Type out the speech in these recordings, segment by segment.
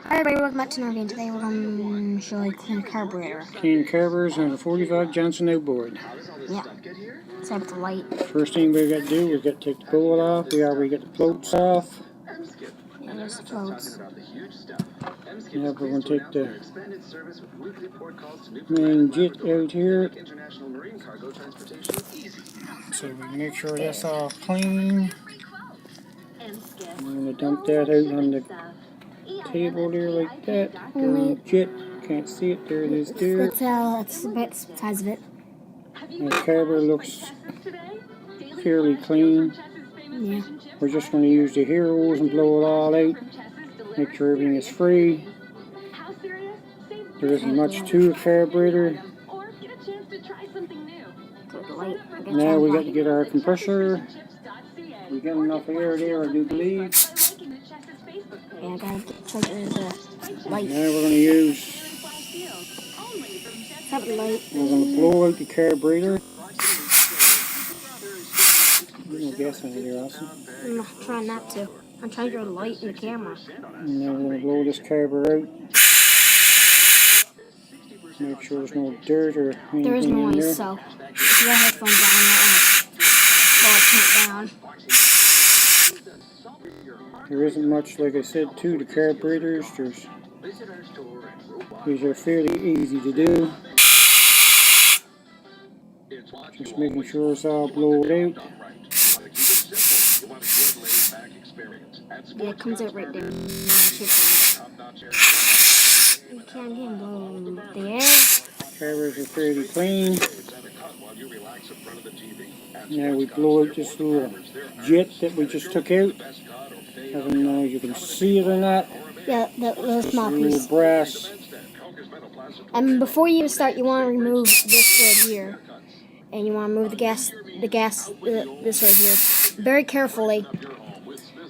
Hi everybody, welcome back to another video. Today we're going to show you clean carburetor. Clean carburetors on a 45 Johnson outboard. Yeah. Start with the light. First thing we've got to do, we've got to take the bowl off. We already got the floats off. Yeah, there's the floats. Now we're going to take the main jet out here. So we can make sure that's all clean. I'm going to dump that out on the table there like that. The jet, can't see it, there it is there. That's the size of it. And the carburetor looks fairly clean. Yeah. We're just going to use the hair hose and blow it all out. Make sure everything is free. There isn't much to a carburetor. Now we got to get our compressor. We got enough air there, I do believe. Yeah, I gotta check the light. Now we're going to use. Start with the light. We're going to blow out the carburetor. No gas in there, Austin. I'm trying not to. I'm trying to get the light in the camera. And now we're going to blow this carburetor out. Make sure there's no dirt or anything there is noise, in there. so if you have headphones on, that will slow it down. There isn't much, like I said, to the carburetors. These are fairly easy to do. Just making sure it's all blown out. Yeah, it comes out right there. You can't get blown there. Carburetors are fairly clean. Now we blow out this little jet that we just took out. I don't know if you can see it or not. Yeah, that little small piece. Little brass. And before you even start, you want to remove this right here, and you want to move the gas, this right here, very carefully.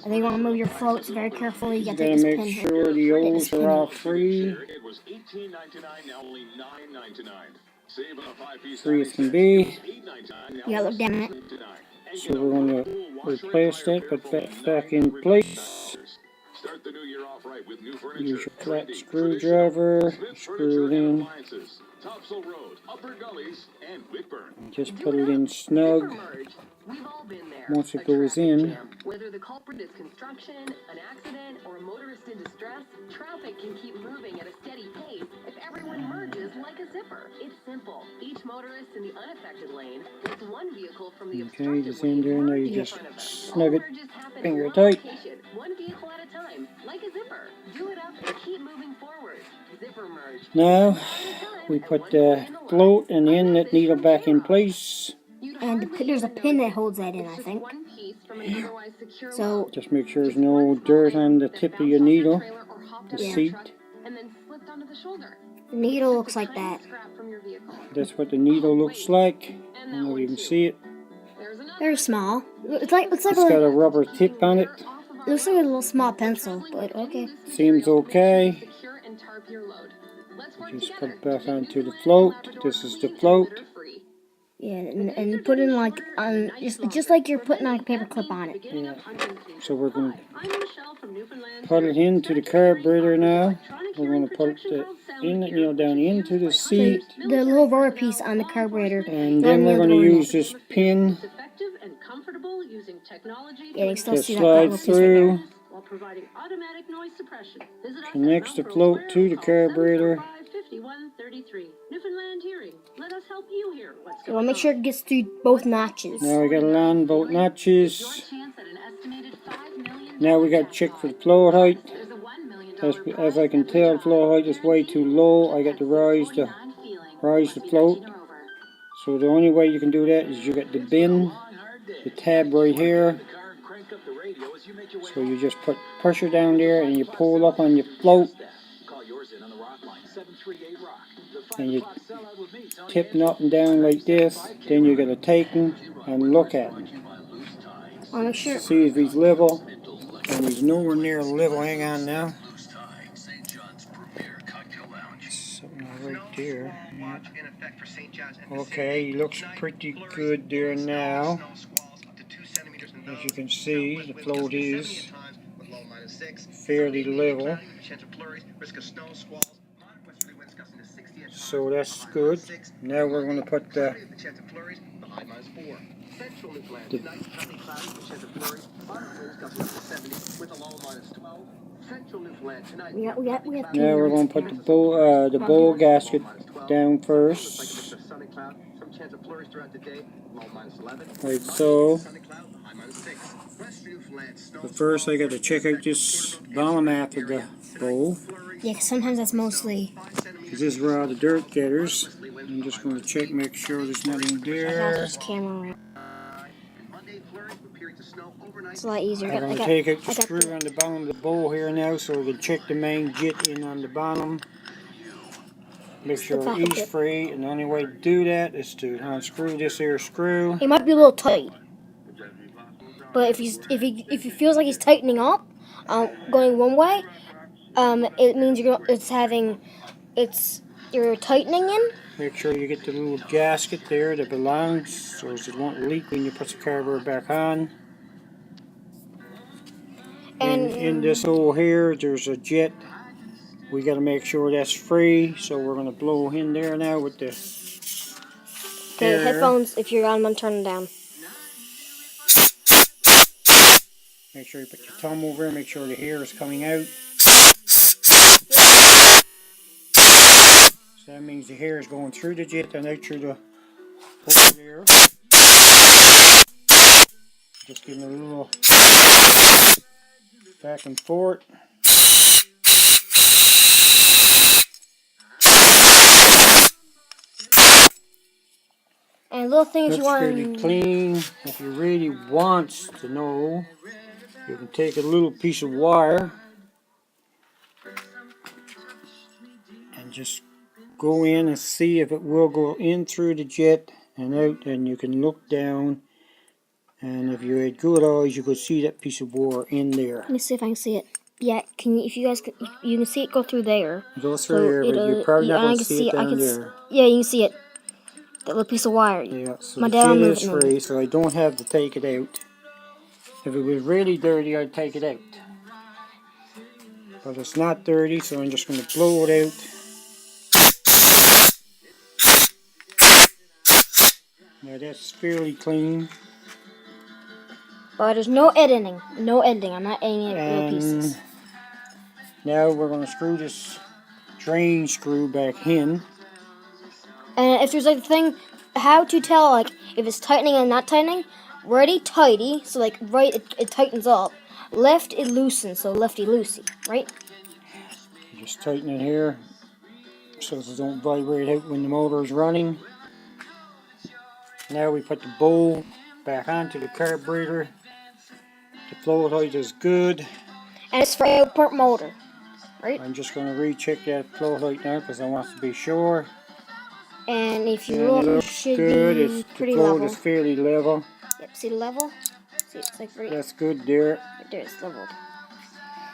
And then you want to move your floats very carefully. You got to take this pin make sure the O's are all free. Free as can be. You got to look down at it. So we're going to replace that, put that back in place. Use your flat screwdriver, screw it in. Just put it in snug. Once it goes in, whether the culprit is construction, an accident, or a motorist in distress, traffic can keep moving at a steady pace if everyone merges like a zipper. It's simple. Each motorist in the unaffected lane gets one vehicle from the okay, just in there, now you just snug it, finger tight. One vehicle at a time, like a zipper. Do it up and keep moving forward. Zipper merge. Now, we put the float and the inlet needle back in place. And there's a pin that holds that in, I think. So just make sure there's no dirt on the tip of your needle, the seat. The needle looks like that. That's what the needle looks like. I don't know if you can see it. Very small. It's got a rubber tip on it. It looks like a little small pencil, but okay. Seems okay. Just put it back onto the float. This is the float. Yeah, and put in like on just like you're putting a paper clip on it. Yeah. So we're going to put it into the carburetor now. We're going to put the inlet needle down into the seat. The little rubber piece on the carburetor. And then we're going to use this pin to slide through. Connects the float to the carburetor. So we'll make sure it gets through both notches. Now we got to line both notches. Now we got to check for the float height. As I can tell, the float height is way too low. I got to rise the float. So the only way you can do that is you got the bin, the tab right here. So you just put pressure down there and you pull up on your float. And you tip them up and down like this. Then you got to take them and look at them. See if he's level. And he's nowhere near level. Hang on now. Something right there. Okay, he looks pretty good there now. As you can see, the float is fairly level. So that's good. Now we're going to put the now we're going to put the bowl gasket down first. Like so. But first I got to check out this bottom half of the bowl. Yeah, 'cause sometimes that's mostly. Because this is where all the dirt gathers. I'm just going to check, make sure there's nothing there. This camera around. It's a lot easier. I'm going to take out the screw on the bottom of the bowl here now so we can check the main jet in on the bottom. Make sure he's free, and the only way to do that is to unscrew this here screw. It might be a little tight, but if he feels like he's tightening up, going one way, it means you're tightening in. Make sure you get the little gasket there that belongs, so it won't leak when you put the carburetor back on. And in this hole here, there's a jet. We got to make sure that's free, so we're going to blow in there now with the Okay, headphones, if you're on them, turn them down. Make sure you put your thumb over and make sure the hair is coming out. So that means the hair is going through the jet and out through the hole there. Just giving a little back and forth. And little things you want. Fairly clean. If you really want to know, you can take a little piece of wire and just go in and see if it will go in through the jet and out, and you can look down, and if you had good eyes you could see that piece of wire in there. Let me see if I can see it. Yeah, you can see it go through there. Go through there, but you're probably not going to see it down there. Yeah, you can see it. That little piece of wire. Yeah, so the jet is free, so I don't have to take it out. If it was really dirty, I'd take it out. But it's not dirty, so I'm just going to blow it out. Now that's fairly clean. But there's no editing. No editing. I'm not editing little pieces. Now we're going to screw this drain screw back in. And if there's like a thing, how to tell like if it's tightening and not tightening, righty tighty, so like right it tightens up, left it loosens, so lefty loosey, right? Just tighten it here so it don't vibrate out when the motor is running. Now we put the bowl back onto the carburetor. The flow height is good. And it's for outboard motor, right? I'm just going to recheck that flow height now because I want to be sure. And if you look, it should be pretty level. The flow is fairly level. Yep, see the level? See, it's like right. That's good there. Right there, it's leveled.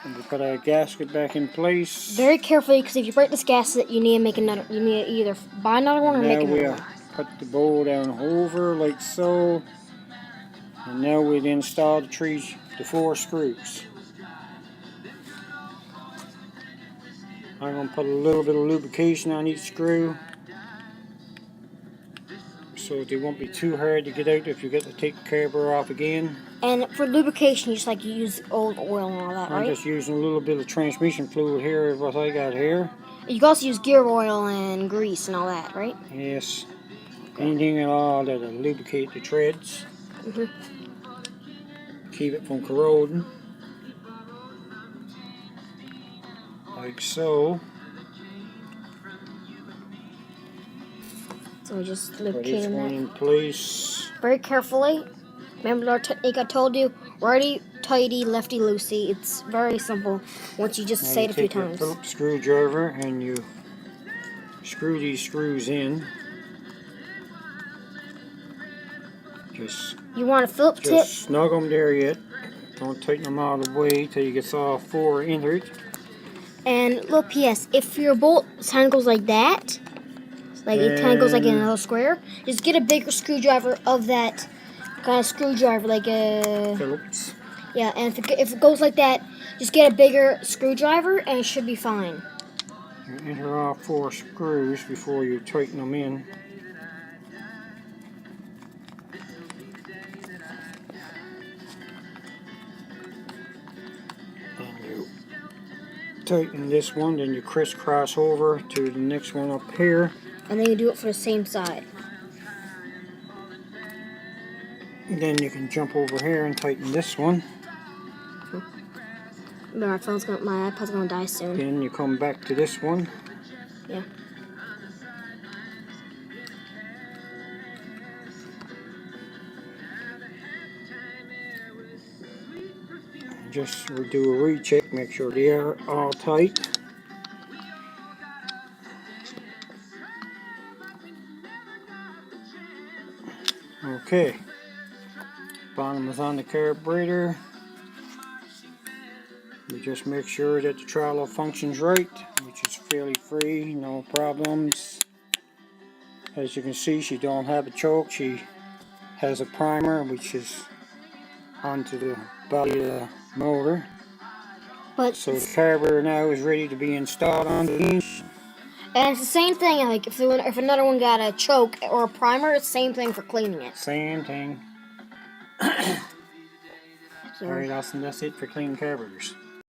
And we put our gasket back in place. Very carefully, because if you break this gasket, you need to make another. You need to either buy another one or make another one. Put the bowl down over like so. And now we'd install the 4 screws. I'm going to put a little bit of lubrication on each screw, so they won't be too hard to get out if you get to take the carburetor off again. And for lubrication, you just like use old oil and all that, right? I'm just using a little bit of transmission fluid here, what I got here. You can also use gear oil and grease and all that, right? Yes. Anything at all that'll lubricate the treads. Keep it from corroding. Like so. So we just lubricate that in place. very carefully. Remember our technique I told you? Righty, tighty, lefty, loosey. It's very simple once you just say it a few times. You take your Phillips screwdriver and you screw these screws in. You want a Phillips tip? Just snug them there yet. Don't tighten them all the way till you get all 4 in it. And little PS, if your bolt tangles like that, like it tangles like in a little square, just get a bigger screwdriver of that kind of screwdriver, like a Phillips. Yeah, and if it goes like that, just get a bigger screwdriver and it should be fine. You enter all 4 screws before you tighten them in. And you tighten this one, then you crisscross over to the next one up here. And then you do it for the same side. Then you can jump over here and tighten this one. My iPod's gonna die soon. Then you come back to this one. Yeah. Just do a recheck, make sure they are all tight. Okay. Bottom is on the carburetor. You just make sure that the throttle functions right, which is fairly free, no problems. As you can see, she don't have a choke. She has a primer, which is onto the body of the motor. But So the carburetor now is ready to be installed on the engine. and it's the same thing. Like if another one got a choke or a primer, it's the same thing for cleaning it. Same thing. So, Alright, Austin, that's it for cleaning carburetors.